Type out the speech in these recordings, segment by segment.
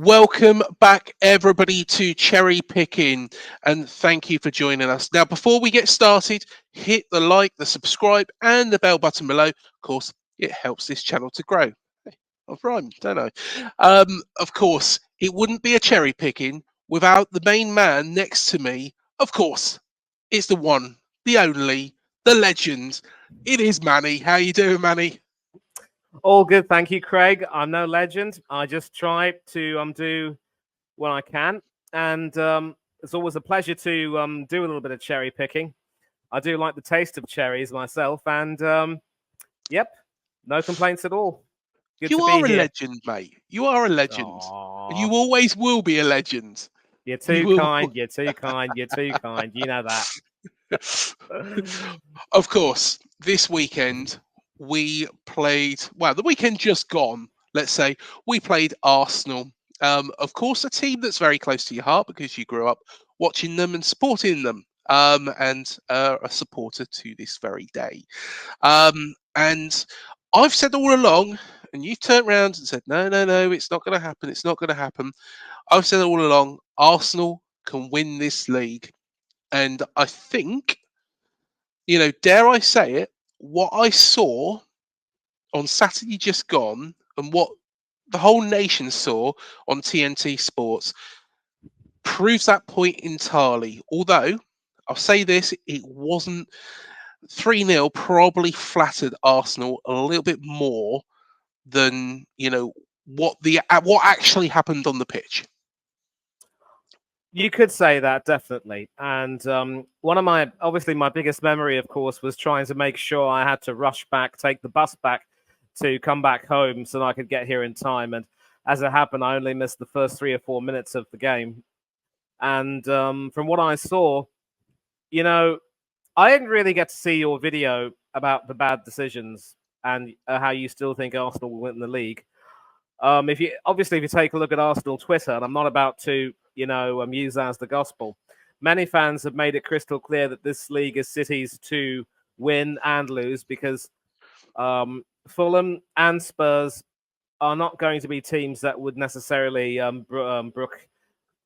Welcome back, everybody, to Cherry Picking, and thank you for joining us. Now, before we get started, hit the like, the subscribe, and the bell button below. Of course, it helps this channel to grow. I've rhymed, don't I? Of course, it wouldn't be a cherry picking without the main man next to me. Of course, it's the one, the only, the legend. It is Manny. How you doing, Manny? All good, thank you, Craig. I'm no legend. I just try to do what I can, and it's always a pleasure to do a little bit of cherry picking. I do like the taste of cherries myself, and yep, no complaints at all. Good You to be are a here. legend, mate. You are a legend. And you Aww. always will be a legend. You're You too will. kind. You're too kind. You're too kind. You know that. Of course, this weekend we played, well, the weekend just gone, let's say, we played Arsenal. Of course, a team that's very close to your heart because you grew up watching them and supporting them, and a supporter to this very day. And I've said all along, and you've turned around and said, no, no, no, it's not going to happen. It's not going to happen. I've said all along, Arsenal can win this league. And I think, dare I say it, what I saw on Saturday just gone and what the whole nation saw on TNT Sports proves that point entirely. Although, I'll say this, it wasn't 3-0, probably flattered Arsenal a little bit more than, what actually happened on the pitch. You could say that, definitely. And one of my biggest memory, of course, was trying to make sure I had to rush back, take the bus back to come back home so that I could get here in time. And as it happened, I only missed the first 3 or 4 minutes of the game. And from what I saw, I didn't really get to see your video about the bad decisions and how you still think Arsenal will win the league. If you take a look at Arsenal Twitter, and I'm not about to use that as the gospel. Many fans have made it crystal clear that this league is City's to win and lose because Fulham and Spurs are not going to be teams that would necessarily brook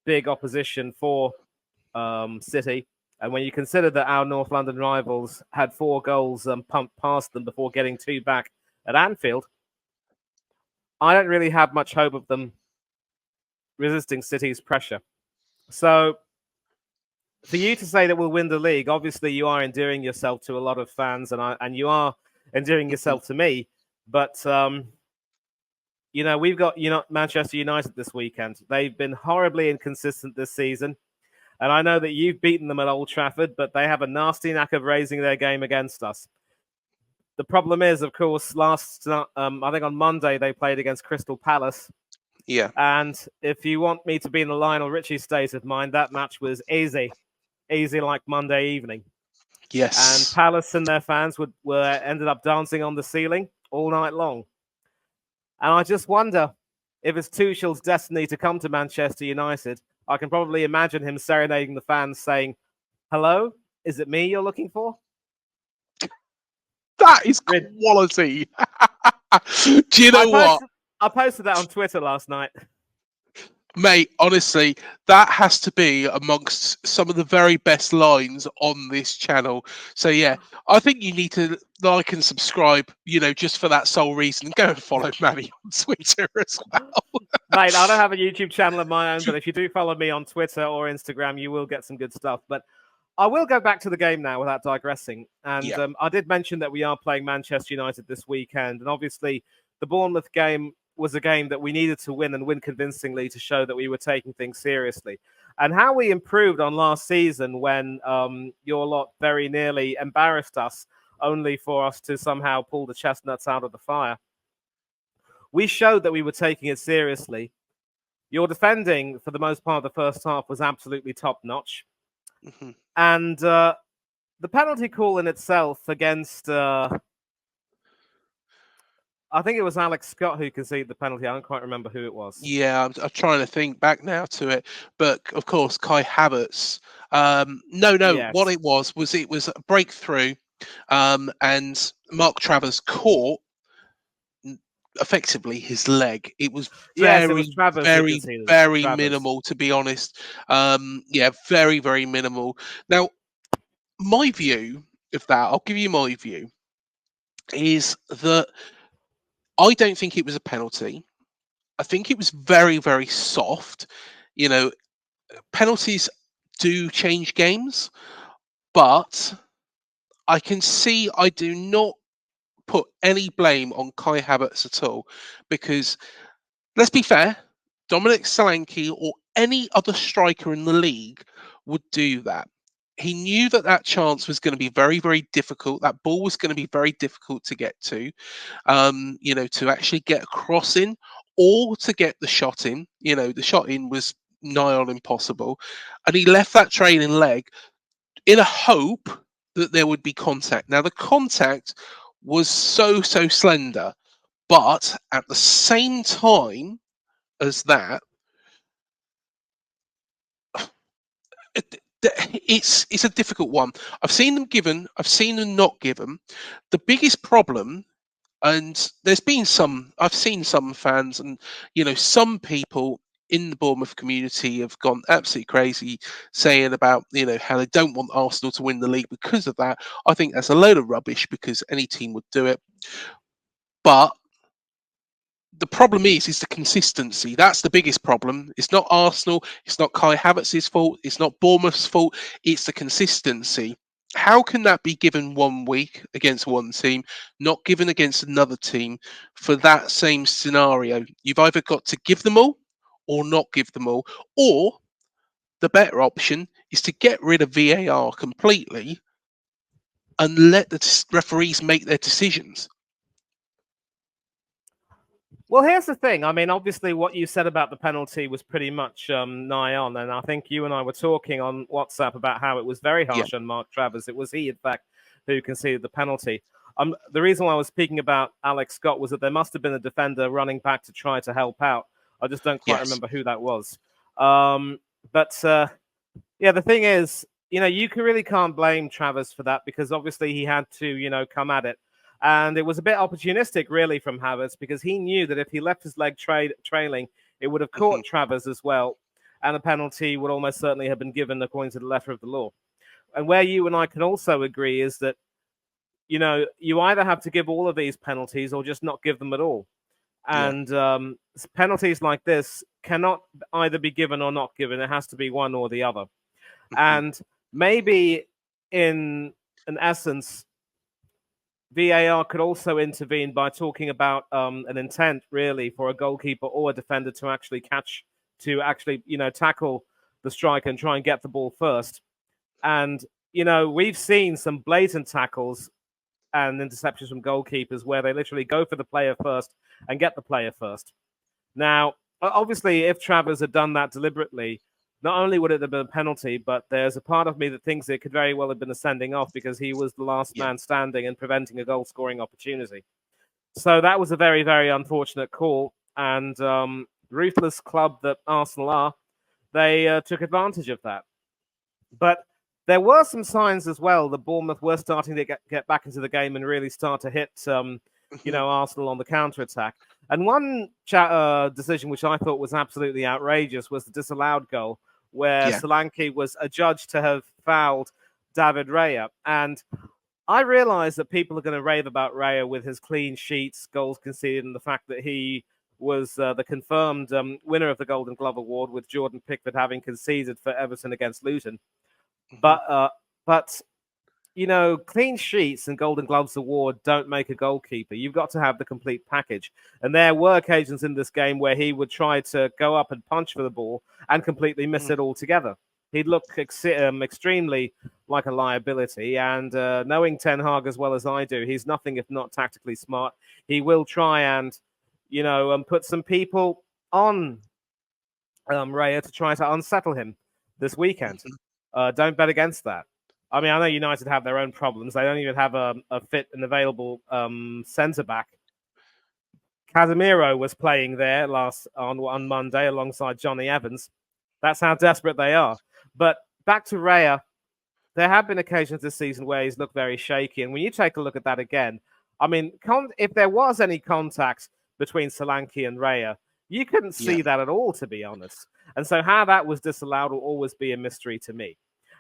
big opposition for City. And when you consider that our North London rivals had 4 goals pumped past them before getting 2 back at Anfield, I don't really have much hope of them resisting City's pressure. So for you to say that we'll win the league, obviously you are endearing yourself to a lot of fans, and you are endearing yourself to me. But we've got Manchester United this weekend. They've been horribly inconsistent this season, and I know that you've beaten them at Old Trafford, but they have a nasty knack of raising their game against us. The problem is, of course, I think on Monday they played against Crystal Palace. Yeah. And if you want me to be in the Lionel Richie state of mind, that match was easy like Monday evening. Yes. And Palace and their fans ended up dancing on the ceiling all night long. And I just wonder if it's Tuchel's destiny to come to Manchester United. I can probably imagine him serenading the fans saying, "Hello, is it me you're looking for?" That is quality. Do you know what? I posted that on Twitter last night. Mate, honestly, that has to be amongst some of the very best lines on this channel. So, yeah, I think you need to like and subscribe, just for that sole reason. Go and follow Manny on Twitter as well. Mate, I don't have a YouTube channel of my own, but if you do follow me on Twitter or Instagram, you will get some good stuff. But I will go back to the game now without digressing. And Yeah. I did mention that we are playing Manchester United this weekend. And obviously, the Bournemouth game was a game that we needed to win and win convincingly to show that we were taking things seriously. And how we improved on last season when your lot very nearly embarrassed us, only for us to somehow pull the chestnuts out of the fire. We showed that we were taking it seriously. Your defending, for the most part of the first half, was absolutely top-notch. Mm-hmm. And the penalty call in itself against... I think it was Alex Scott who conceded the penalty. I don't quite remember who it was. Yeah, I'm trying to think back now to it. But, of course, Kai Havertz. Yes. What it was a breakthrough, and Mark Travers caught effectively his leg. It was Yes, it was very, Travers who very, conceded it. very Travers. minimal, to be honest. Yeah, very, very minimal. Now, my view of that, I'll give you my view, is that I don't think it was a penalty. I think it was very, very soft. You know, penalties do change games, but I do not put any blame on Kai Havertz at all, because let's be fair, Dominic Solanke or any other striker in the league would do that. He knew that that chance was going to be very, very difficult. That ball was going to be very difficult to get to, to actually get a cross in or to get the shot in. The shot in was nigh on impossible. And he left that trailing leg in a hope that there would be contact. Now, the contact was so, so slender, but at the same time as that, it's a difficult one. I've seen them given, I've seen them not given. The biggest problem, and I've seen some fans, and some people in the Bournemouth community have gone absolutely crazy saying about how they don't want Arsenal to win the league because of that. I think that's a load of rubbish, because any team would do it. But the problem is the consistency. That's the biggest problem. It's not Arsenal. It's not Kai Havertz's fault. It's not Bournemouth's fault. It's the consistency. How can that be given one week against one team, not given against another team for that same scenario? You've either got to give them all or not give them all. Or the better option is to get rid of VAR completely and let the referees make their decisions. Well, here's the thing. I mean, obviously, what you said about the penalty was pretty much nigh on. And I think you and I were talking on WhatsApp about how it was very Yeah. harsh on Mark Travers. It was he, in fact, who conceded the penalty. The reason why I was speaking about Alex Scott was that there must have been a defender running back to try to help out. I just don't quite remember who that was. Yeah, the thing is, you really can't blame Travers for that, because obviously he had to, come at it. And it was a bit opportunistic, really, from Havertz, because he knew that if he left his leg trailing, it would have caught Travers as well. And a penalty would almost certainly have been given according to the letter of the law. And where you and I can also agree is that, you either have to give all of these penalties or just not give them at all. And penalties like this cannot either be given or not given. It has to be one or the other. And maybe in essence, VAR could also intervene by talking about an intent, really, for a goalkeeper or a defender to actually tackle the striker and try and get the ball first. And, we've seen some blatant tackles and interceptions from goalkeepers where they literally go for the player first and get the player first. Now, obviously, if Travers had done that deliberately, not only would it have been a penalty, but there's a part of me that thinks it could very well have been a sending off, because he was the last man standing and preventing a goal-scoring opportunity. So that was a very, very unfortunate call. And ruthless club that Arsenal are, they took advantage of that. But there were some signs as well that Bournemouth were starting to get back into the game and really start to hit, Arsenal on the counter-attack. And one decision which I thought was absolutely outrageous was the disallowed goal, where Solanke was adjudged to have fouled David Raya. And I realize that people are going to rave about Raya with his clean sheets, goals conceded, and the fact that he was the confirmed winner of the Golden Glove Award, with Jordan Pickford having conceded for Everton against Luton. But clean sheets and Golden Gloves award don't make a goalkeeper. You've got to have the complete package. And there were occasions in this game where he would try to go up and punch for the ball and completely miss it altogether. He'd look extremely like a liability. And knowing Ten Hag as well as I do, he's nothing if not tactically smart. He will try and, put some people on Raya to try to unsettle him this weekend. Don't bet against that. I mean, I know United have their own problems. They don't even have a fit and available centre-back. Casemiro was playing there on Monday alongside Johnny Evans. That's how desperate they are. But back to Raya, there have been occasions this season where he's looked very shaky. And when you take a look at that again, I mean, if there was any contact between Solanke and Raya. You couldn't Yeah. see that at all, to be honest. And so how that was disallowed will always be a mystery to me.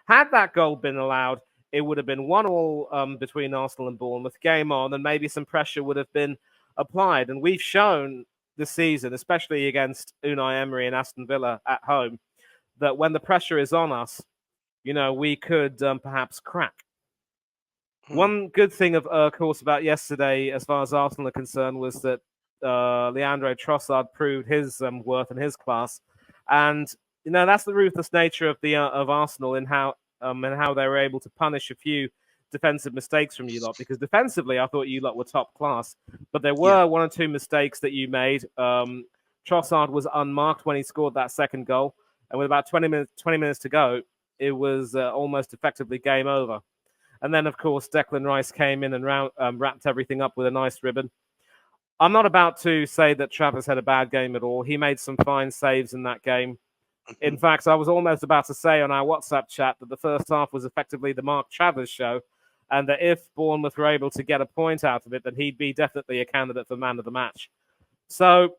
Had that goal been allowed, it would have been 1-1 between Arsenal and Bournemouth, game on, and maybe some pressure would have been applied. And we've shown this season, especially against Unai Emery and Aston Villa at home, that when the pressure is on us, we could perhaps crack. One good thing, of course, about yesterday, as far as Arsenal are concerned, was that Leandro Trossard proved his worth and his class, and that's the ruthless nature of Arsenal in how they were able to punish a few defensive mistakes from you lot. Because defensively, I thought you lot were top class, but there were one or two mistakes that you made. Trossard was unmarked when he scored that second goal, and with about 20 minutes to go, it was almost effectively game over. And then, of course, Declan Rice came in and wrapped everything up with a nice ribbon. I'm not about to say that Travis had a bad game at all. He made some fine saves in that game. In fact, I was almost about to say on our WhatsApp chat that the first half was effectively the Mark Travers show, and that if Bournemouth were able to get a point out of it, then he'd be definitely a candidate for man of the match. So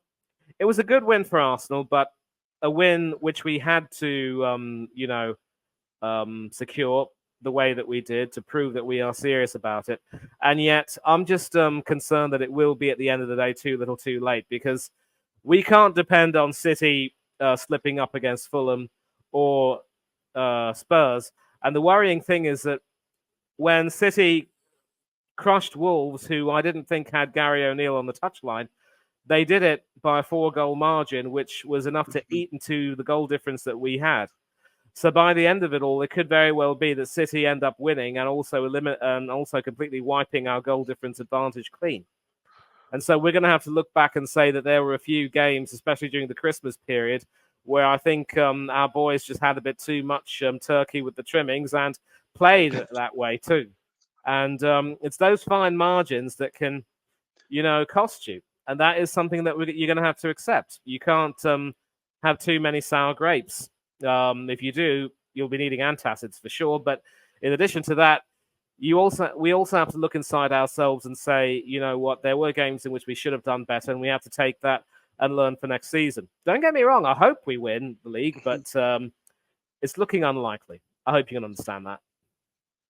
it was a good win for Arsenal, but a win which we had to, secure the way that we did to prove that we are serious about it. And yet I'm just concerned that it will be at the end of the day too little too late, because we can't depend on City slipping up against Fulham or Spurs. And the worrying thing is that when City crushed Wolves, who I didn't think had Gary O'Neill on the touchline, they did it by a 4-goal margin, which was enough to eat into the goal difference that we had. So by the end of it all, it could very well be that City end up winning and also completely wiping our goal difference advantage clean. And so we're going to have to look back and say that there were a few games, especially during the Christmas period, where I think our boys just had a bit too much turkey with the trimmings and played that way too. And it's those fine margins that can, cost you. And that is something that you're going to have to accept. You can't have too many sour grapes. If you do, you'll be needing antacids for sure. But in addition to that, we also have to look inside ourselves and say, you know what, there were games in which we should have done better, and we have to take that and learn for next season. Don't get me wrong, I hope we win the league, but it's looking unlikely. I hope you can understand that.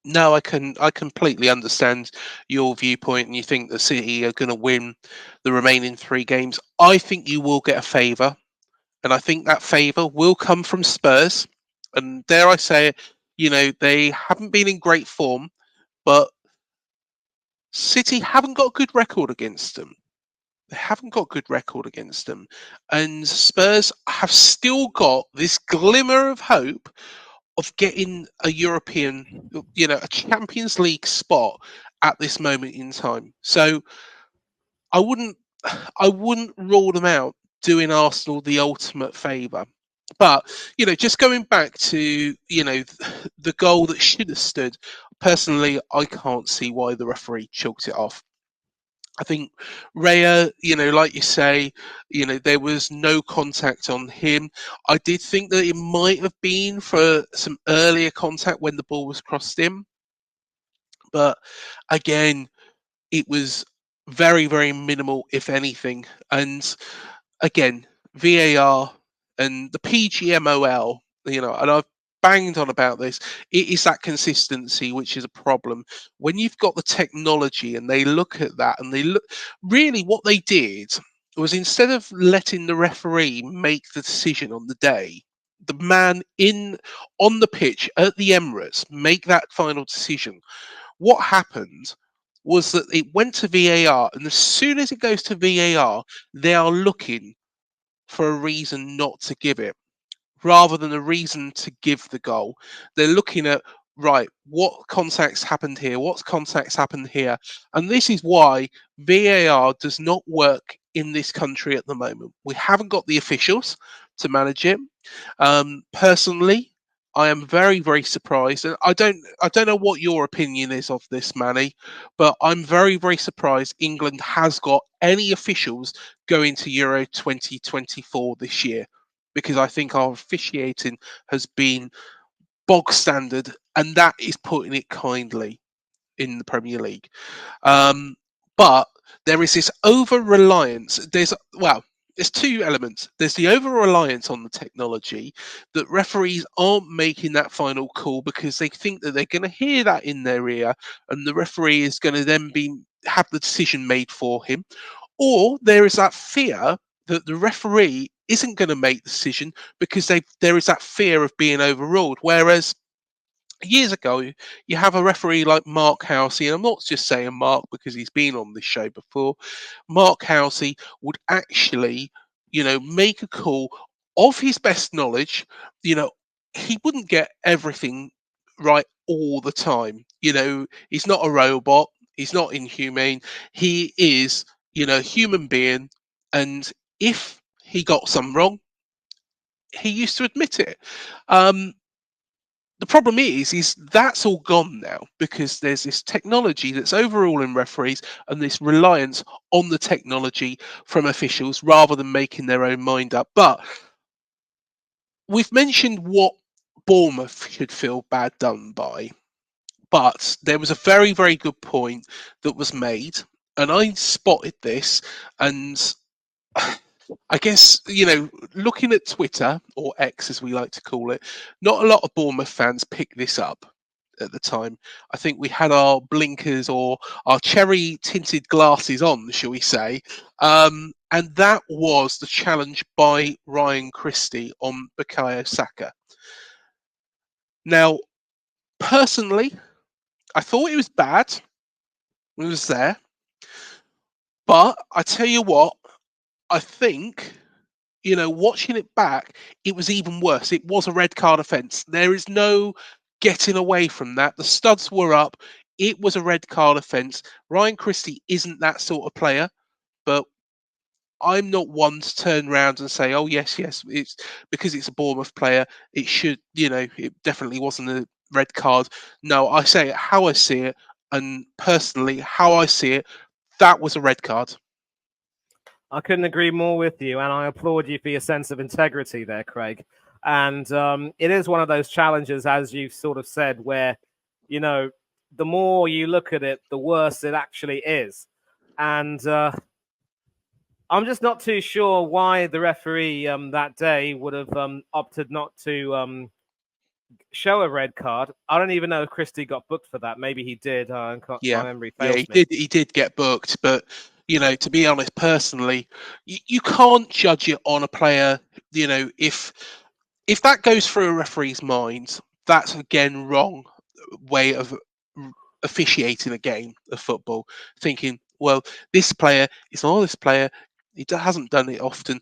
No, I completely understand your viewpoint, and you think that City are going to win the remaining 3 games. I think you will get a favour, and I think that favour will come from Spurs. And dare I say it, they haven't been in great form, but City haven't got a good record against them. They haven't got a good record against them. And Spurs have still got this glimmer of hope of getting a European, a Champions League spot at this moment in time. So I wouldn't rule them out doing Arsenal the ultimate favour. But, just going back to, the goal that should have stood, personally, I can't see why the referee chalked it off. I think Raya, like you say, there was no contact on him. I did think that it might have been for some earlier contact when the ball was crossed in. But again, it was very, very minimal, if anything. And again, VAR and the PGMOL, and I've banged on about this, it is that consistency which is a problem. When you've got the technology and they look at that and they look, really what they did was, instead of letting the referee make the decision on the day, the man on the pitch at the Emirates make that final decision. What happened was that it went to VAR, and as soon as it goes to VAR, they are looking for a reason not to give it, rather than a reason to give the goal. They're looking at, right, what contacts happened here, what contacts happened here. And this is why VAR does not work in this country at the moment. We haven't got the officials to manage it. Personally, I am very, very surprised, and I don't know what your opinion is of this, Manny, but I'm very, very surprised England has got any officials going to Euro 2024 this year, because I think our officiating has been bog standard, and that is putting it kindly in the Premier League. But there is this over reliance. There's two elements. There's the over reliance on the technology that referees aren't making that final call because they think that they're going to hear that in their ear, and the referee is going to then be have the decision made for him. Or there is that fear that the referee isn't going to make the decision because there is that fear of being overruled. Whereas years ago, you have a referee like Mark Housey, and I'm not just saying Mark because he's been on this show before. Mark Housey would actually, make a call of his best knowledge. He wouldn't get everything right all the time. He's not a robot. He's not inhumane. He is, a human being, and if he got some wrong, he used to admit it. Um, the problem is that's all gone now because there's this technology that's overruling referees and this reliance on the technology from officials rather than making their own mind up. But we've mentioned what Bournemouth should feel bad done by, but there was a very, very good point that was made, and I spotted this, and I guess, looking at Twitter, or X as we like to call it, not a lot of Bournemouth fans picked this up at the time. I think we had our blinkers or our cherry tinted glasses on, shall we say. And that was the challenge by Ryan Christie on Bukayo Saka. Now, personally, I thought it was bad. It was there. But I tell you what, I think watching it back, it was even worse. It was a red card offence. There is no getting away from that. The studs were up. It was a red card offence. Ryan Christie isn't that sort of player, but I'm not one to turn around and say, "Oh yes, it's because it's a Bournemouth player. It should, it definitely wasn't a red card." No, I say it how I see it, and personally, how I see it, that was a red card. I couldn't agree more with you, and I applaud you for your sense of integrity there, Craig. And it is one of those challenges, as you've sort of said, where, the more you look at it, the worse it actually is. And I'm just not too sure why the referee that day would have opted not to show a red card. I don't even know if Christie got booked for that. Maybe he did. My Yeah, memory yeah, fails he me. did. He did get booked, but to be honest, personally, you can't judge it on a player. If that goes through a referee's mind, that's again wrong way of officiating a game of football. Thinking, well, this player is not this player. Hasn't done it often.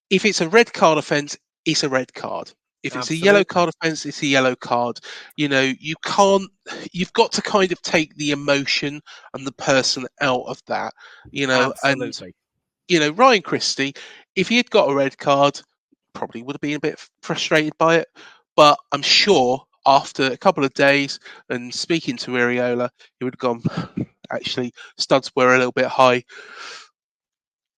If it's a red card offence, it's a red card. If it's a yellow Absolutely. card offence, it's a yellow card. You can't. You've got to kind of take the emotion and the person out of that. And Absolutely. Ryan Christie, if he had got a red card, probably would have been a bit frustrated by it. But I'm sure after a couple of days and speaking to Iriola, he would have gone. Actually, studs were a little bit high.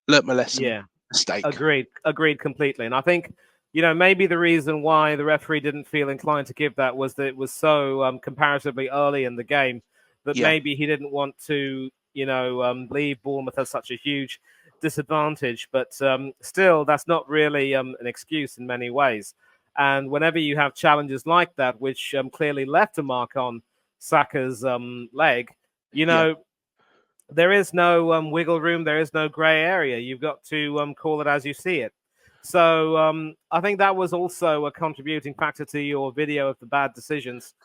Learnt my lesson. Yeah. Mistake. Agreed completely. And I think, maybe the reason why the referee didn't feel inclined to give that was that it was so comparatively early in the game that Yeah. maybe he didn't want to, leave Bournemouth at such a huge disadvantage. But still, that's not really an excuse in many ways. And whenever you have challenges like that, which clearly left a mark on Saka's leg, you Yeah. know, there is no wiggle room. There is no grey area. You've got to call it as you see it. So I think that was also a contributing factor to your video of the bad decisions,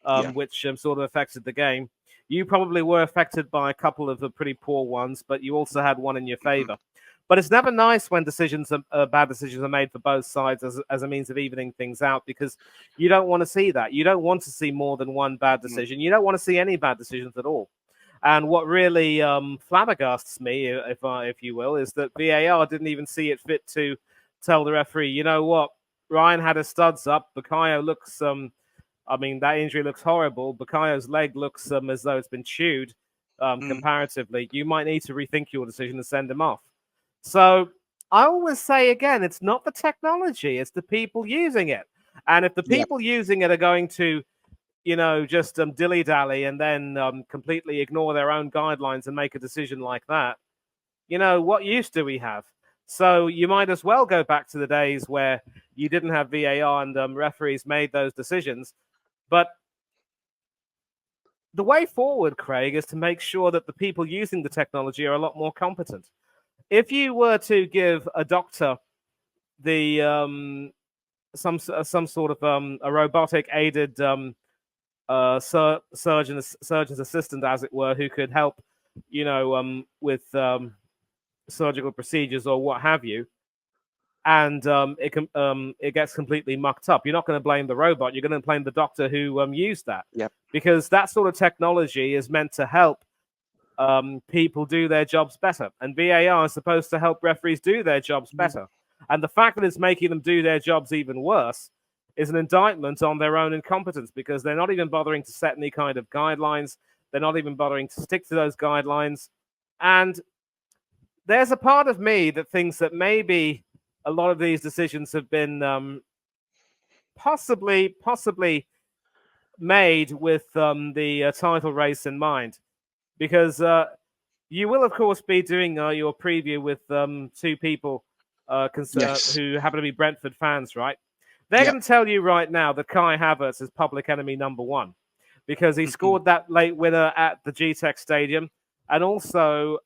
Yeah. which sort of affected the game. You probably were affected by a couple of the pretty poor ones, but you also had one in your Mhm. favor. But it's never nice when bad decisions are made for both sides as a means of evening things out, because you don't want to see that. You don't want to see more than one bad Mm. decision. You don't want to see any bad decisions at all. And what really flabbergasts me, if you will, is that VAR didn't even see it fit to tell the referee, you know what, Ryan had his studs up. Bukayo looks, I mean, that injury looks horrible. Bukayo's leg looks as though it's been chewed Mm. comparatively. You might need to rethink your decision and send him off. So I always say again, it's not the technology, it's the people using it. And if the Yeah. people using it are going to just dilly dally and then completely ignore their own guidelines and make a decision like that, what use do we have? So you might as well go back to the days where you didn't have VAR and referees made those decisions. But the way forward, Craig, is to make sure that the people using the technology are a lot more competent. If you were to give a doctor the some sort of a robotic aided surgeon's assistant, as it were, who could help, with surgical procedures or what have you, and it gets completely mucked up. You're not going to blame the robot. You're going to blame the doctor who used that, Yep. because that sort of technology is meant to help people do their jobs better, and VAR is supposed to help referees do their jobs better. And the fact that it's making them do their jobs even worse is an indictment on their own incompetence, because they're not even bothering to set any kind of guidelines. They're not even bothering to stick to those guidelines. And there's a part of me that thinks that maybe a lot of these decisions have been possibly made with the title race in mind, because you will, of course, be doing your preview with two people Yes. who happen to be Brentford fans, right? They're Yep. going to tell you right now that Kai Havertz is public enemy number one, because he Mhm. scored that late winner at the GTEC Stadium, and also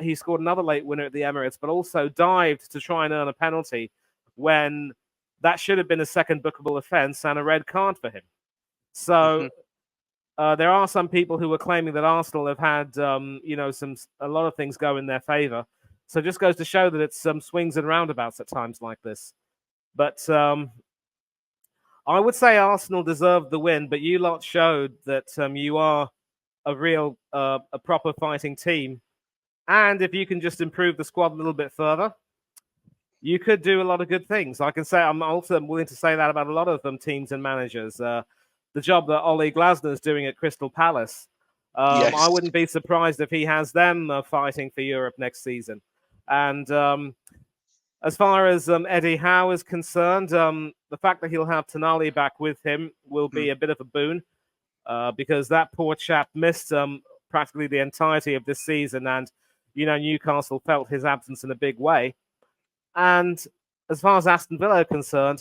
he scored another late winner at the Emirates, but also dived to try and earn a penalty when that should have been a second bookable offence and a red card for him. So Mhm. there are some people who are claiming that Arsenal have had, a lot of things go in their favour. So it just goes to show that it's some swings and roundabouts at times like this. But I would say Arsenal deserved the win, but you lot showed that you are a proper fighting team. And if you can just improve the squad a little bit further, you could do a lot of good things. I can say I'm also willing to say that about a lot of teams and managers. The job that Ollie Glasner is doing at Crystal Palace, I Yes. wouldn't be surprised if he has them fighting for Europe next season. And as far as Eddie Howe is concerned, the fact that he'll have Tonali back with him will Mm. be a bit of a boon, because that poor chap missed practically the entirety of this season, and Newcastle felt his absence in a big way. And as far as Aston Villa are concerned,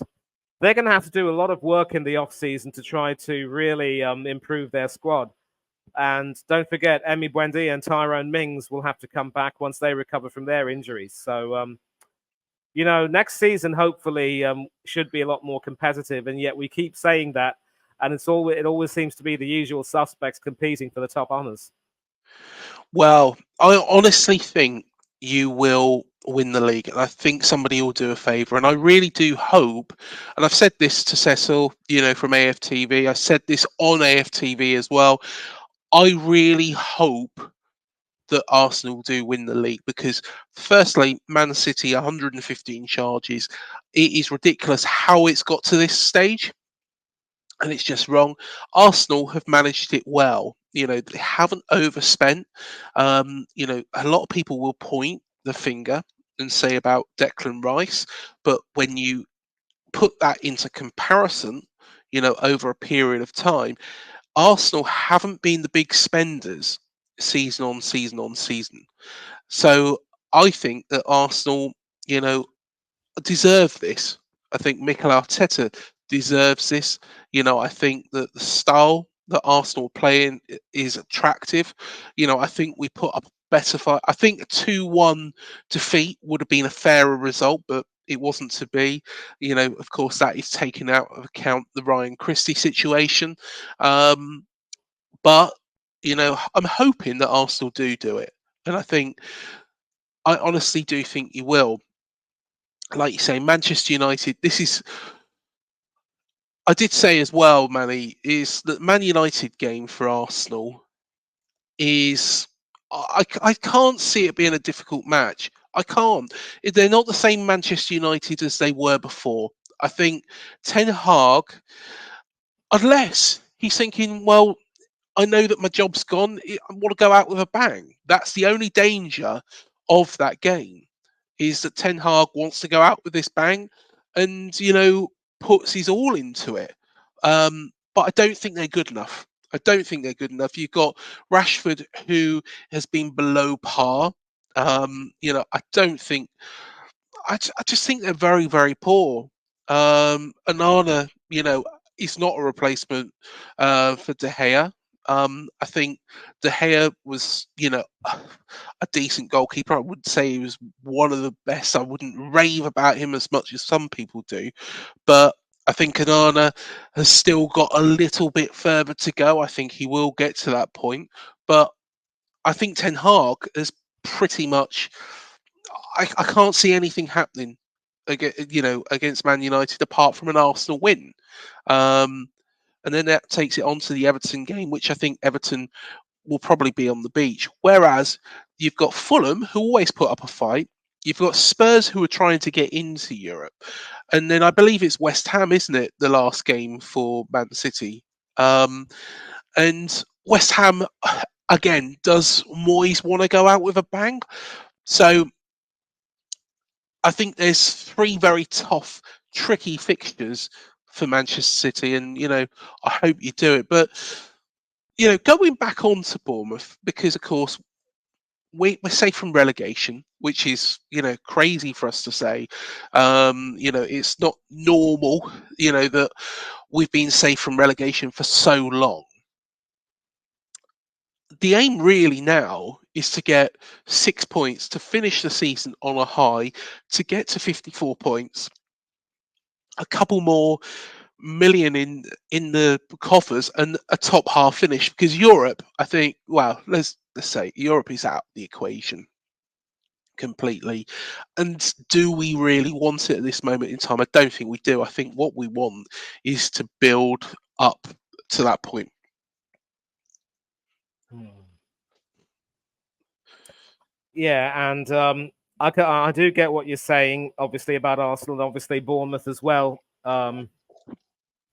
they're going to have to do a lot of work in the off season to try to really improve their squad. And don't forget, Emi Buendia and Tyrone Mings will have to come back once they recover from their injuries. So, next season hopefully should be a lot more competitive. And yet we keep saying that, and it always seems to be the usual suspects competing for the top honours. Well, I honestly think you will win the league, and I think somebody will do a favour. And I really do hope, and I've said this to Cecil, from AFTV. I said this on AFTV as well. I really hope that Arsenal do win the league because, firstly, Man City 115 charges. It is ridiculous how it's got to this stage, and it's just wrong. Arsenal have managed it well. They haven't overspent. A lot of people will point the finger and say about Declan Rice, but when you put that into comparison, over a period of time, Arsenal haven't been the big spenders season on season on season. So I think that Arsenal, you know, deserve this. I think Mikel Arteta deserves this. I think that the style that Arsenal play in is attractive. I think we put up a better fight. I think a 2-1 defeat would have been a fairer result, but it wasn't to be. Of course, that is taken out of account the Ryan Christie situation. But, I'm hoping that Arsenal do it. And I honestly do think you will. Like you say, Manchester United, I did say as well, Manny, is that Man United game for Arsenal is, I can't see it being a difficult match. I can't. They're not the same Manchester United as they were before. I think Ten Hag, unless he's thinking, well, I know that my job's gone. I want to go out with a bang. That's the only danger of that game is that Ten Hag wants to go out with this bang and, puts his all into it. But I don't think they're good enough. I don't think they're good enough. You've got Rashford, who has been below par. I don't think. I just think they're very, very poor. Anana, is not a replacement for De Gea. I think De Gea was, a decent goalkeeper. I wouldn't say he was one of the best. I wouldn't rave about him as much as some people do. But I think Anana has still got a little bit further to go. I think he will get to that point. But I think Ten Hag has pretty much. I can't see anything happening against Man United apart from an Arsenal win. Um, and then that takes it on to the Everton game, which I think Everton will probably be on the beach. Whereas you've got Fulham, who always put up a fight. You've got Spurs, who are trying to get into Europe. And then I believe it's West Ham, isn't it? The last game for Man City. And West Ham, again, does Moyes want to go out with a bang? So I think there's three very tough, tricky fixtures for Manchester City, and I hope you do it. But going back on to Bournemouth, because of course we're safe from relegation, which is crazy for us to say. It's not normal, that we've been safe from relegation for so long. The aim really now is to get 6 points to finish the season on a high, to get to 54 points, a couple more million in the coffers, and a top half finish. Because Europe, I think, well, let's say Europe is out of the equation completely. And do we really want it at this moment in time? I don't think we do. I think what we want is to build up to that point. Yeah, and I do get what you're saying, obviously, about Arsenal and obviously Bournemouth as well.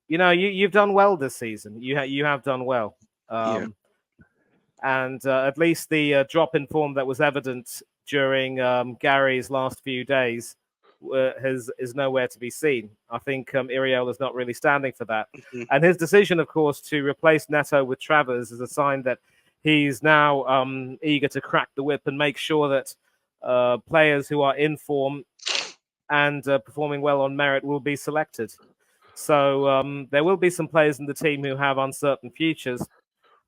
You've done well this season. You have done well. Yeah. And at least the drop in form that was evident during Gary's last few days is nowhere to be seen. I think Iriola's not really standing for that. Mm-hmm. And his decision, of course, to replace Neto with Travers is a sign that he's now eager to crack the whip and make sure that players who are in form and performing well on merit will be selected. So there will be some players in the team who have uncertain futures.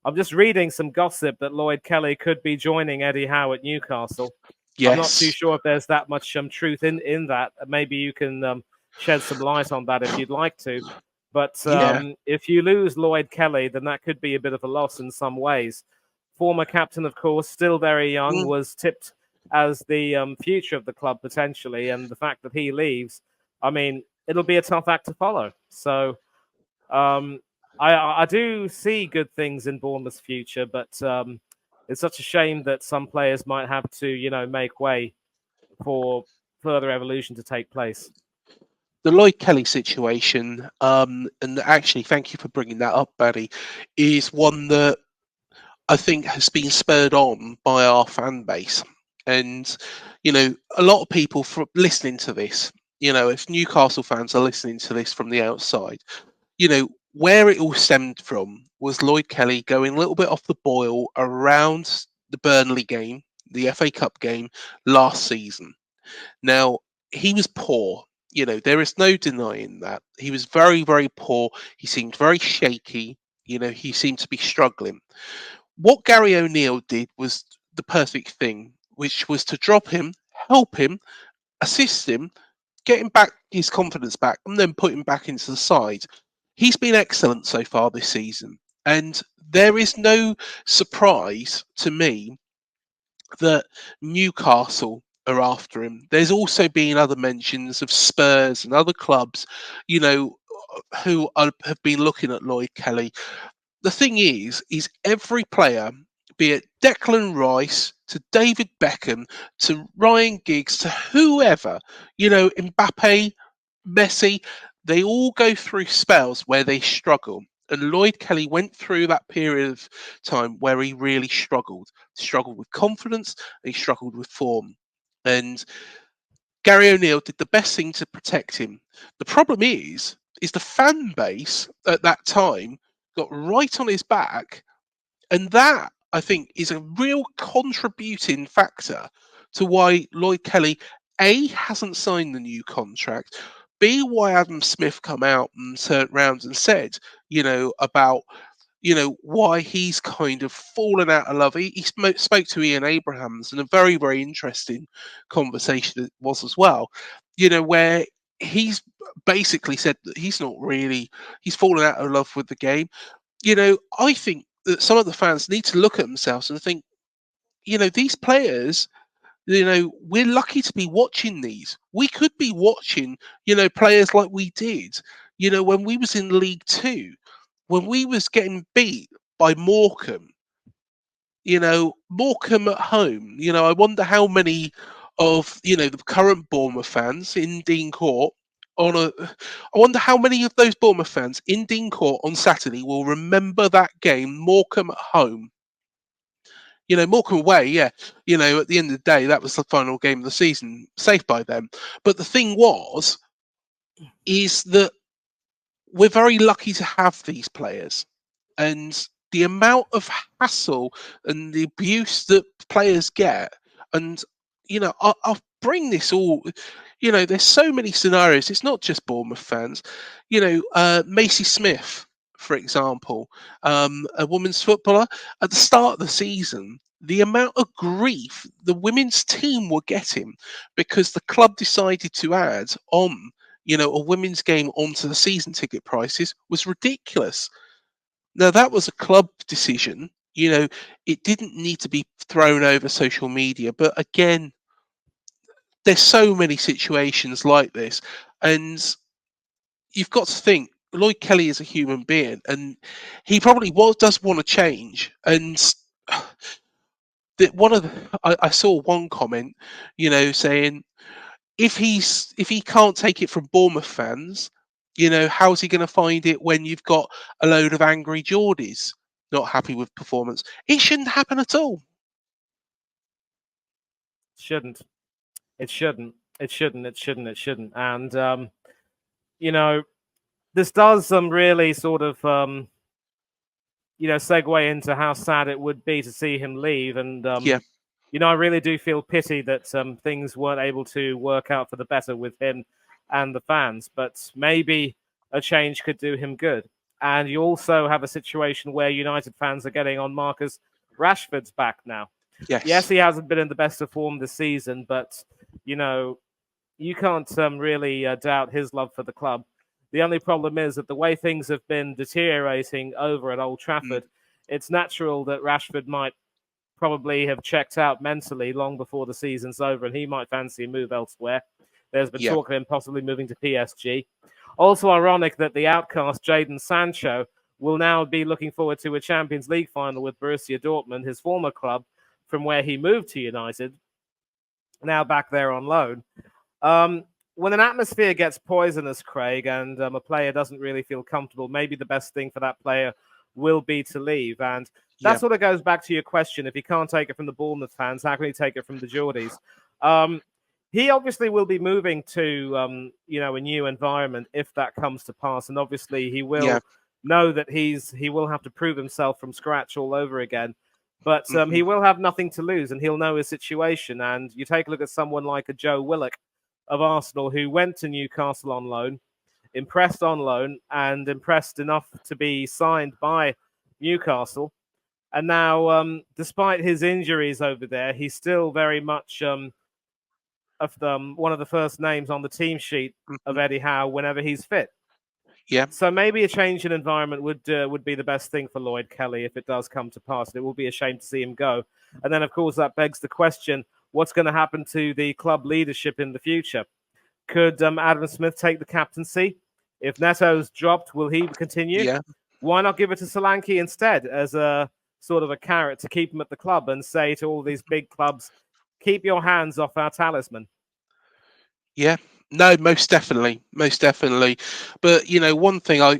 I'm just reading some gossip that Lloyd Kelly could be joining Eddie Howe at Newcastle. Yes. I'm not too sure if there's that much truth in that. Maybe you can shed some light on that if you'd like to. But if you lose Lloyd Kelly, then that could be a bit of a loss in some ways. Former captain, of course, still very young, was tipped as the future of the club potentially. And the fact that he leaves, I mean, it'll be a tough act to follow. So I do see good things in Bournemouth's future, but it's such a shame that some players might have to, make way for further evolution to take place. The Lloyd Kelly situation, and actually, thank you for bringing that up, Barry, is one that I think has been spurred on by our fan base. And, a lot of people listening to this, if Newcastle fans are listening to this from the outside, where it all stemmed from was Lloyd Kelly going a little bit off the boil around the Burnley game, the FA Cup game last season. Now, he was poor. There is no denying that. He was very, very poor. He seemed very shaky. He seemed to be struggling. What Gary O'Neill did was the perfect thing, which was to drop him, help him, assist him, get him back his confidence back, and then put him back into the side. He's been excellent so far this season, and there is no surprise to me that Newcastle are after him. There's also been other mentions of Spurs and other clubs, who have been looking at Lloyd Kelly. The thing is every player, be it Declan Rice to David Beckham to Ryan Giggs to whoever, Mbappe, Messi, they all go through spells where they struggle. And Lloyd Kelly went through that period of time where he really struggled with confidence, and he struggled with form. And Gary O'Neill did the best thing to protect him. The problem is the fan base at that time got right on his back, and that I think is a real contributing factor to why Lloyd Kelly A hasn't signed the new contract, B why Adam Smith come out and turned round and said, about why he's kind of fallen out of love. He spoke to Ian Abrahams in a very, very interesting conversation it was as well, where he's basically said that he's fallen out of love with the game. I think that some of the fans need to look at themselves and think, these players, we're lucky to be watching these. We could be watching, players like we did, when we was in League Two, when we was getting beat by Morecambe, Morecambe at home. I wonder how many of, the current Bournemouth fans in Dean Court I wonder how many of those Bournemouth fans in Dean Court on Saturday will remember that game, Morecambe at home. Morecambe away, yeah. At the end of the day, that was the final game of the season, safe by them. But the thing is that we're very lucky to have these players, and the amount of hassle and the abuse that players get, and I'll bring this all. There's so many scenarios. It's not just Bournemouth fans. Macy Smith, for example, a women's footballer, at the start of the season, the amount of grief the women's team were getting because the club decided to add on, a women's game onto the season ticket prices was ridiculous. Now, that was a club decision. It didn't need to be thrown over social media. But again, there's so many situations like this. And you've got to think Lloyd Kelly is a human being, and he probably does want to change. And I saw one comment, saying if he can't take it from Bournemouth fans, how's he going to find it when you've got a load of angry Geordies not happy with performance? It shouldn't happen at all. Shouldn't. It shouldn't. It shouldn't. It shouldn't. It shouldn't. And this does really sort of segue into how sad it would be to see him leave. And Yeah. I really do feel pity that things weren't able to work out for the better with him and the fans. But maybe a change could do him good. And you also have a situation where United fans are getting on Marcus Rashford's back now. Yes, he hasn't been in the best of form this season, but you can't really doubt his love for the club. The only problem is that the way things have been deteriorating over at Old Trafford, it's natural that Rashford might probably have checked out mentally long before the season's over, and he might fancy a move elsewhere. There's been talk of him possibly moving to PSG. Also ironic that the outcast Jadon Sancho will now be looking forward to a Champions League final with Borussia Dortmund, his former club, from where he moved to United, now back there on loan. When an atmosphere gets poisonous, Craig, and a player doesn't really feel comfortable, maybe the best thing for that player will be to leave. And that sort of goes back to your question. If he can't take it from the Bournemouth fans, how can he take it from the Geordies? He obviously will be moving to, a new environment if that comes to pass. And obviously he will know that he will have to prove himself from scratch all over again. But he will have nothing to lose, and he'll know his situation. And you take a look at someone like a Joe Willock of Arsenal, who went to Newcastle on loan, impressed on loan, and impressed enough to be signed by Newcastle. And now, despite his injuries over there, he's still very much one of the first names on the team sheet of Eddie Howe whenever he's fit. Yeah. So maybe a change in environment would be the best thing for Lloyd Kelly if it does come to pass. It will be a shame to see him go. And then, of course, that begs the question, what's going to happen to the club leadership in the future? Could Adam Smith take the captaincy? If Neto's dropped, will he continue? Yeah. Why not give it to Solanke instead as a sort of a carrot to keep him at the club and say to all these big clubs, keep your hands off our talisman? Yeah. No, most definitely. But, one thing I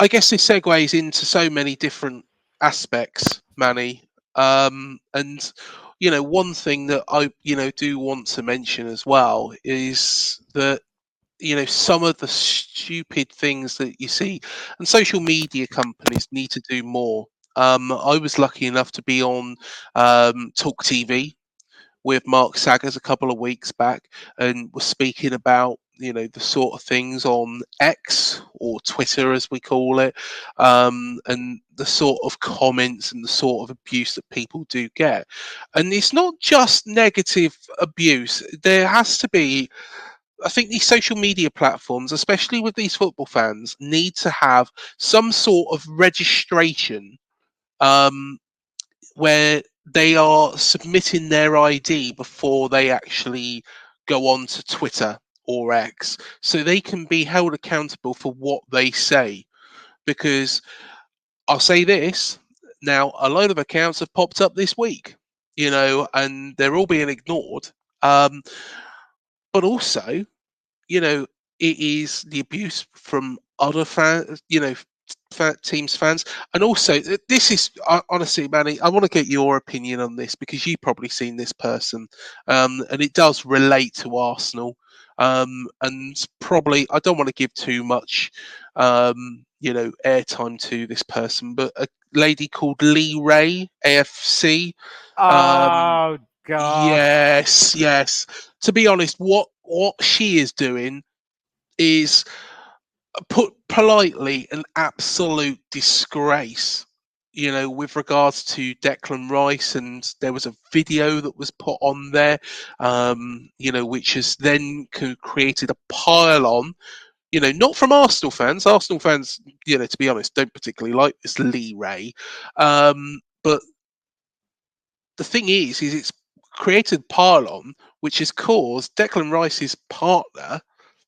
guess this segues into so many different aspects, Manny. And, one thing that I, do want to mention as well is that, some of the stupid things that you see, and social media companies need to do more. I was lucky enough to be on Talk TV with Mark Saggers a couple of weeks back and was speaking about, the sort of things on X or Twitter as we call it, and the sort of comments and the sort of abuse that people do get. And it's not just negative abuse. There has to be, I think these social media platforms, especially with these football fans, need to have some sort of registration, um, where they are submitting their ID before they actually go on to Twitter or X, so they can be held accountable for what they say. Because I'll say this now, a load of accounts have popped up this week, and they're all being ignored. Um, but also, you know, it is the abuse from other fans, teams fans, and also this is honestly, Manny, I want to get your opinion on this because you've probably seen this person, and it does relate to Arsenal, and probably I don't want to give too much, airtime to this person, but a lady called Leah Ray, AFC. Um, Oh God. yes, yes. To be honest, what she is doing is, put politely, an absolute disgrace. With regards to Declan Rice, and there was a video that was put on there, which has then created a pile on. Not from Arsenal fans. Arsenal fans, to be honest, don't particularly like this Leah Ray. But the thing is it's created pylon, which has caused Declan Rice's partner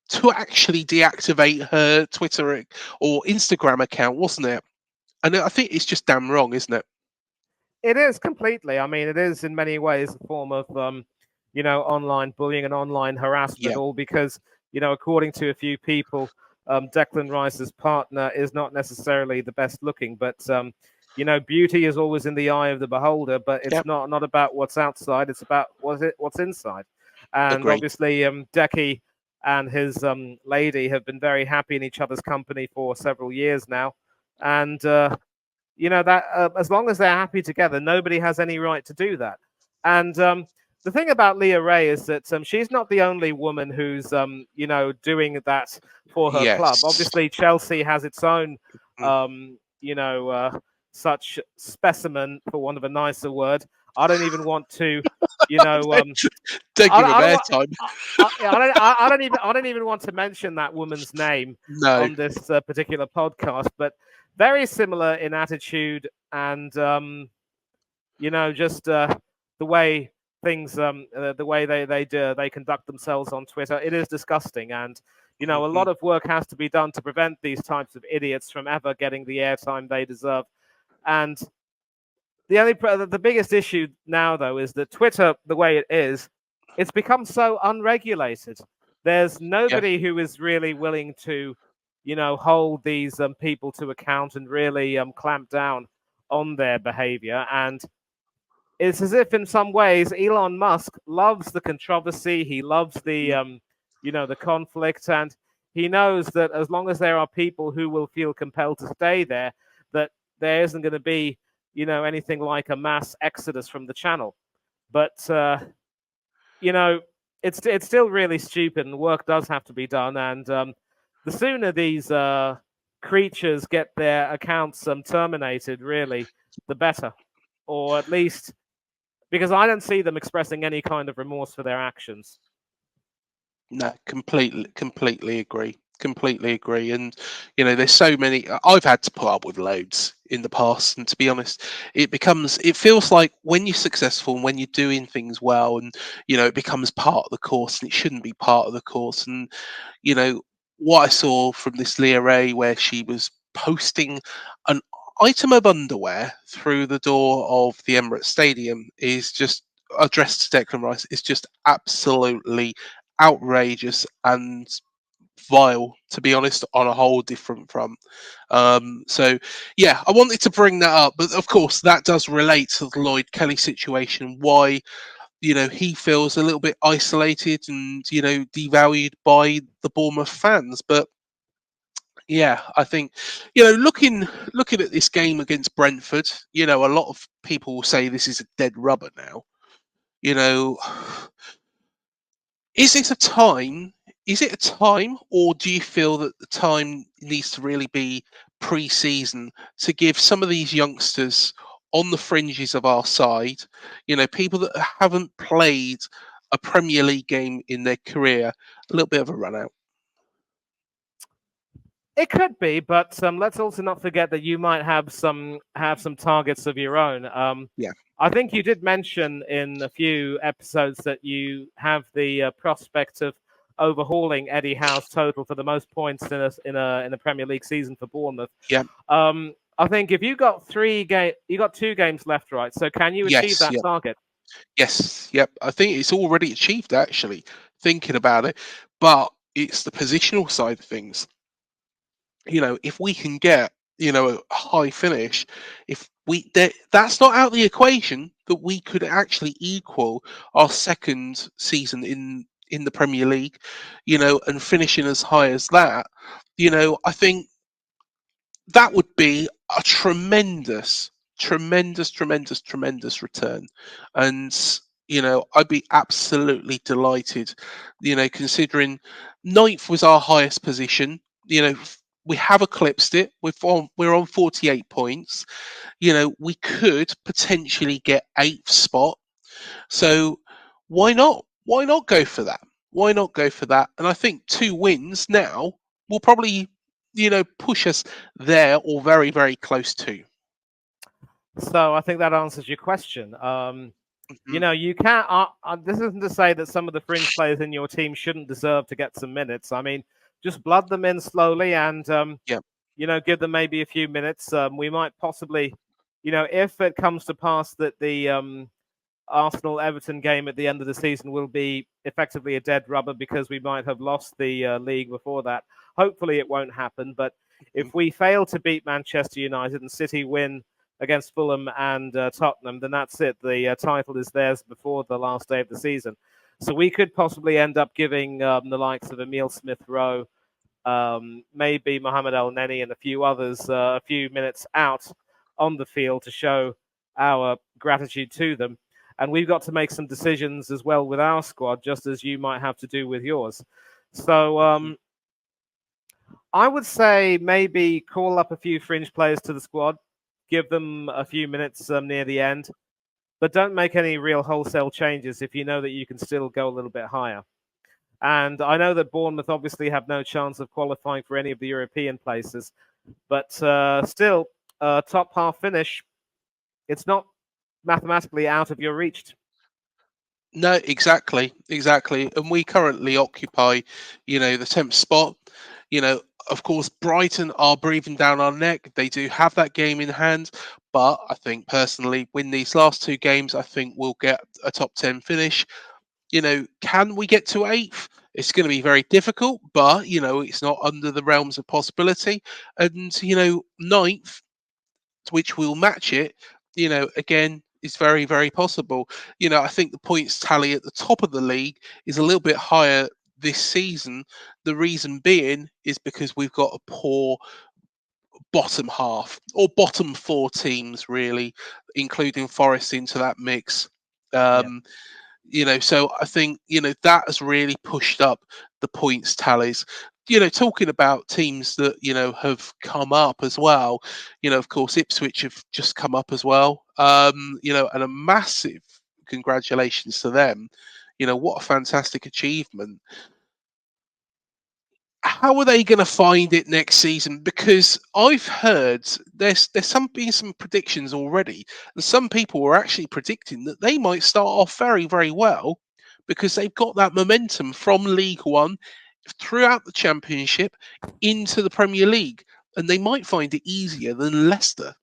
to actually deactivate her Twitter or Instagram account, wasn't it? And I think it's just damn wrong, isn't it? It is completely. I mean, it is in many ways a form of, online bullying and online harassment, Yeah, all because, according to a few people, Declan Rice's partner is not necessarily the best looking, but, beauty is always in the eye of the beholder, but yeah, it's not about what's outside, it's about what's inside. And agreed. obviously, Decky and his lady have been very happy in each other's company for several years now. And, that as long as they're happy together, nobody has any right to do that. And the thing about Leah Ray is that she's not the only woman who's doing that for her club. Yes. Obviously, Chelsea has its own Mm. such specimen, for want of a nicer word. I don't even want to, you know, Don't give him I don't want. airtime. I don't even want to mention that woman's name No. on this particular podcast, but very similar in attitude and just the way things, the way they conduct themselves on Twitter. It is disgusting, and a Mhm. lot of work has to be done to prevent these types of idiots from ever getting the airtime they deserve. And the biggest issue now, though, is that Twitter, the way it is, it's become so unregulated. There's Yeah. nobody who is really willing to, hold these people to account and really clamp down on their behavior. And it's as if, in some ways, Elon Musk loves the controversy. He loves Mm. the conflict, and he knows that as long as there are people who will feel compelled to stay there, that there isn't going to be, anything like a mass exodus from the channel. But you know, it's still really stupid, and work does have to be done. And the sooner these creatures get their accounts terminated, really, the better. Or at least, because I don't see them expressing any kind of remorse for their actions. No, completely agree. Completely agree. And there's so many. I've had to put up with loads in the past, and to be honest, it feels like when you're successful and when you're doing things well, and it becomes part of the course, and it shouldn't be part of the course. And you know what I saw from this Leah Ray, where she was posting an item of underwear through the door of the Emirates Stadium, is just addressed to Declan Rice, is just absolutely outrageous and vile, to be honest, on a whole different front. So yeah, I wanted to bring that up, but of course that does relate to the Lloyd Kelly situation. Why he feels a little bit isolated and devalued by the Bournemouth fans. But yeah, I think looking at this game against Brentford, a lot of people will say this is a dead rubber now. You know, is it a time? Is it a time, or do you feel that the time needs to really be pre-season to give some of these youngsters on the fringes of our side, people that haven't played a Premier League game in their career, a little bit of a run out? It could be, but let's also not forget that you might have some targets of your own. Yeah, I think you did mention in a few episodes that you have the prospect of overhauling Eddie Howe's total for the most points in a Premier League season for Bournemouth. yeah, I think if you got you got 2 games left, right? So can you achieve yes, that target? yes, yep. I think it's already achieved actually, thinking about it, but it's the positional side of things. If we can get, a high finish, if that's not out the equation that we could actually equal our second season in the Premier League, and finishing as high as that, I think that would be a tremendous, tremendous, tremendous, tremendous return. And, I'd be absolutely delighted, considering ninth was our highest position. We have eclipsed it. We're on 48 points. We could potentially get eighth spot. So why not? Why not go for that? Why not go for that? And I think 2 wins now will probably, push us there or very, very close to. So I think that answers your question. Mhm. You can't. This isn't to say that some of the fringe players in your team shouldn't deserve to get some minutes. I mean, just blood them in slowly and Yeah. give them maybe a few minutes. We might possibly, if it comes to pass that the Arsenal Everton game at the end of the season will be effectively a dead rubber because we might have lost the league before that. Hopefully, it won't happen. But Mhm. if we fail to beat Manchester United and City win against Fulham and Tottenham, then that's it. The title is theirs before the last day of the season. So we could possibly end up giving the likes of Emile Smith Rowe, maybe Mohamed El Neni, and a few others a few minutes out on the field to show our gratitude to them. And we've got to make some decisions as well with our squad, just as you might have to do with yours. So I would say maybe call up a few fringe players to the squad, give them a few minutes near the end, but don't make any real wholesale changes if you know that you can still go a little bit higher. And I know that Bournemouth obviously have no chance of qualifying for any of the European places, but still, top half finish, it's not mathematically out of your reach. No, exactly, exactly. And we currently occupy, the 10th spot. Of course, Brighton are breathing down our neck. They do have that game in hand, but I think personally, win these last 2 games, I think we'll get a top 10 finish. Can we get to eighth? It's going to be very difficult, but it's not under the realms of possibility. And ninth, which will match it, again, is very, very possible. I think the points tally at the top of the league is a little bit higher this season. The reason being is because we've got a poor bottom half or bottom 4 teams, really, including Forest into that mix. Yeah. Um, so I think that has really pushed up the points tallies. Talking about teams that have come up as well. Of course, Ipswich have just come up as well. And a massive congratulations to them. What a fantastic achievement. How are they going to find it next season? Because I've heard there's been some predictions already, and some people were actually predicting that they might start off very, very well because they've got that momentum from League One throughout the Championship into the Premier League, and they might find it easier than Leicester.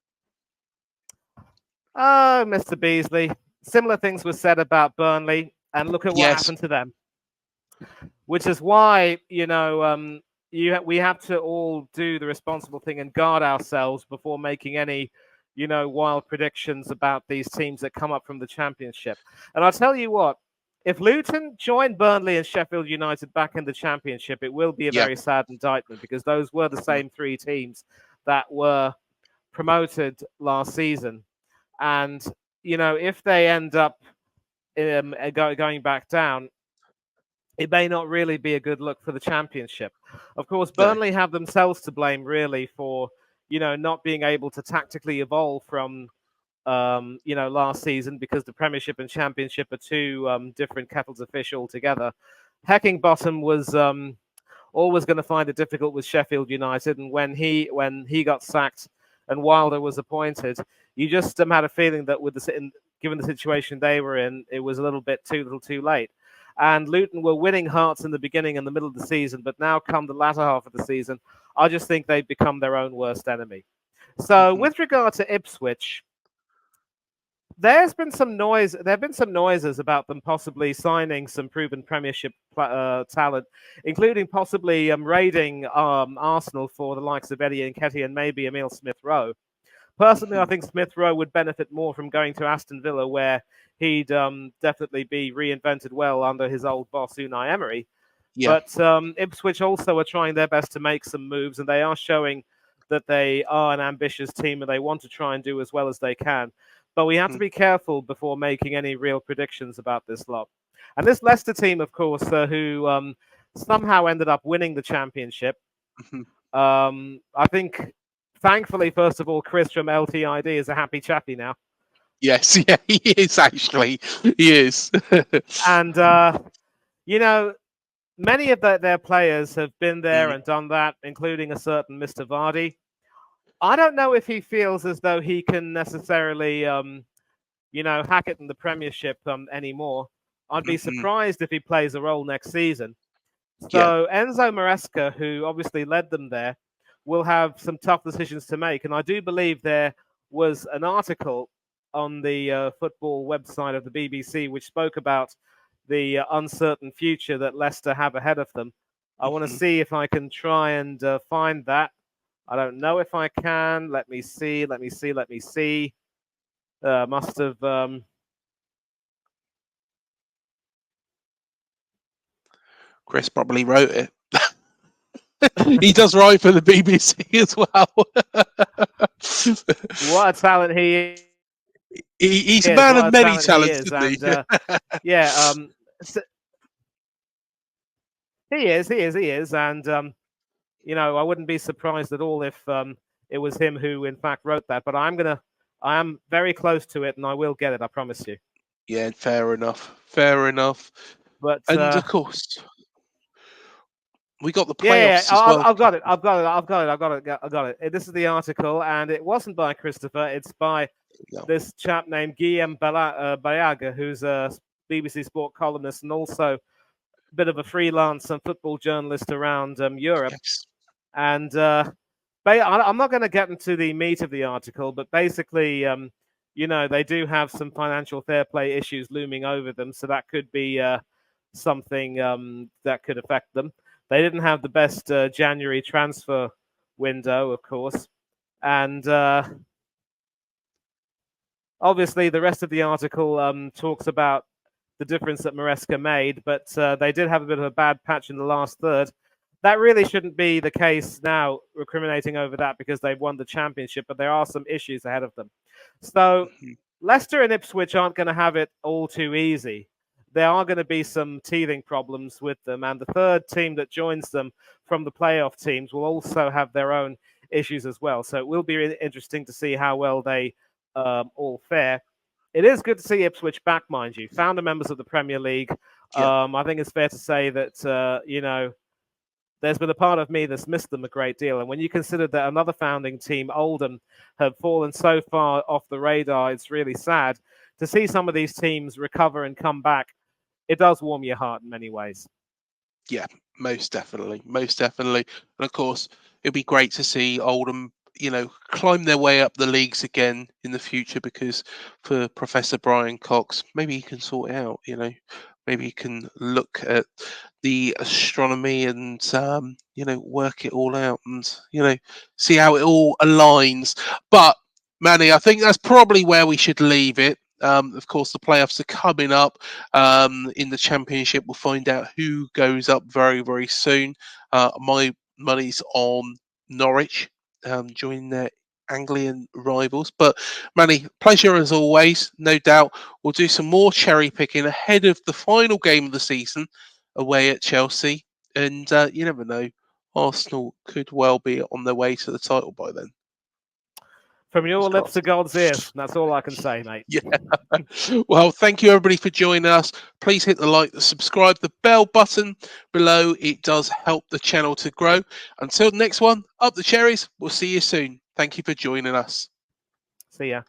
Oh, Mr. Beasley. Similar things were said about Burnley, and look at what Yes, happened to them. Which is why, we have to all do the responsible thing and guard ourselves before making any, wild predictions about these teams that come up from the Championship. And I'll tell you what, if Luton join Burnley and Sheffield United back in the Championship, it will be a yeah, very sad indictment because those were the same 3 teams that were promoted last season. And, if they end up going back down, it may not really be a good look for the championship. Of course, No. Burnley have themselves to blame really for not being able to tactically evolve from last season, because the Premiership and Championship are two different kettles of fish altogether. Heckingbottom was always going to find it difficult with Sheffield United, and when he got sacked and Wilder was appointed, you just had a feeling that given the situation they were in, it was a little bit too late. And Luton were winning hearts in the beginning and the middle of the season, but now come the latter half of the season, I just think they've become their own worst enemy. So, Mhm. with regard to Ipswich, there's been some noise. There have been some noises about them possibly signing some proven Premiership talent, including possibly raiding Arsenal for the likes of Eddie Nketiah and maybe Emile Smith-Rowe. Personally, I Mhm. think Smith-Rowe would benefit more from going to Aston Villa, where he'd definitely be reinvented well under his old boss Unai Emery. Yeah. But Ipswich also are trying their best to make some moves, and they are showing that they are an ambitious team and they want to try and do as well as they can. But we have to Mhm. be careful before making any real predictions about this lot. And this Leicester team, of course, who somehow ended up winning the championship. Mhm. I think, thankfully, first of all, Chris from LTID is a happy chappy now. Yes. Yeah. He is actually. He is. And, many of their players have been there Mm. and done that, including a certain Mr. Vardy. I don't know if he feels as though he can necessarily, hack it in the Premiership anymore. I'd be Mhm. surprised if he plays a role next season. Yeah. So Enzo Maresca, who obviously led them there, will have some tough decisions to make. And I do believe there was an article on the football website of the BBC which spoke about the uncertain future that Leicester have ahead of them. I want to Mhm. see if I can try and find that. I don't know if I can. Let me see. Let me see. Let me see. Must have. Chris probably wrote it. He does write for the BBC as well. What a talent he He's a is! man What of a many talent he talents, is! isn't he? And yeah, he is. He is. He is. And I wouldn't be surprised at all if it was him who, in fact, wrote that. But I am very close to it, and I will get it. I promise you. Yeah, fair enough. Fair enough. But And of course, we got the yeah, playoffs as well. I've got it. I've got it. I've got it. I've got it. I've got it. This is the article, and it wasn't by Christopher. It's by Yeah. this chap named Guillaume Bayaga, who's a BBC Sport columnist and also a bit of a freelance and football journalist around Europe. Yes. And I'm not going to get into the meat of the article, but basically, they do have some financial fair play issues looming over them, so that could be something that could affect them. They didn't have the best January transfer window, of course, and obviously the rest of the article talks about the difference that Maresca made, but they did have a bit of a bad patch in the last third. That really shouldn't be the case now, recriminating over that because they've won the championship, but there are some issues ahead of them. So Mhm. Leicester and Ipswich aren't going to have it all too easy. There are going to be some teething problems with them, and the third team that joins them from the playoff teams will also have their own issues as well. So it will be interesting to see how well they all fare. It is good to see Ipswich back, mind you, founder members of the Premier League. Yeah. I think it's fair to say that there's been a part of me that's missed them a great deal. And when you consider that another founding team, Oldham, have fallen so far off the radar, it's really sad to see some of these teams recover and come back. It does warm your heart in many ways. Yeah, most definitely, most definitely. And of course, it'd be great to see Oldham, climb their way up the leagues again in the future. Because for Professor Brian Cox, maybe he can sort it out. Maybe he can look at the astronomy and work it all out and see how it all aligns. But Manny, I think that's probably where we should leave it. Of course, the playoffs are coming up in the championship. We'll find out who goes up very, very soon. My money's on Norwich joining their Anglian rivals. But Manny, pleasure as always. No doubt we'll do some more cherry picking ahead of the final game of the season away at Chelsea. And you never know, Arsenal could well be on their way to the title by then. From your lips to God's ears. That's all I can say, mate. Yeah. Well, thank you everybody for joining us. Please hit the like, the subscribe, the bell button below. It does help the channel to grow. Until the next one, up the cherries. We'll see you soon. Thank you for joining us. See ya.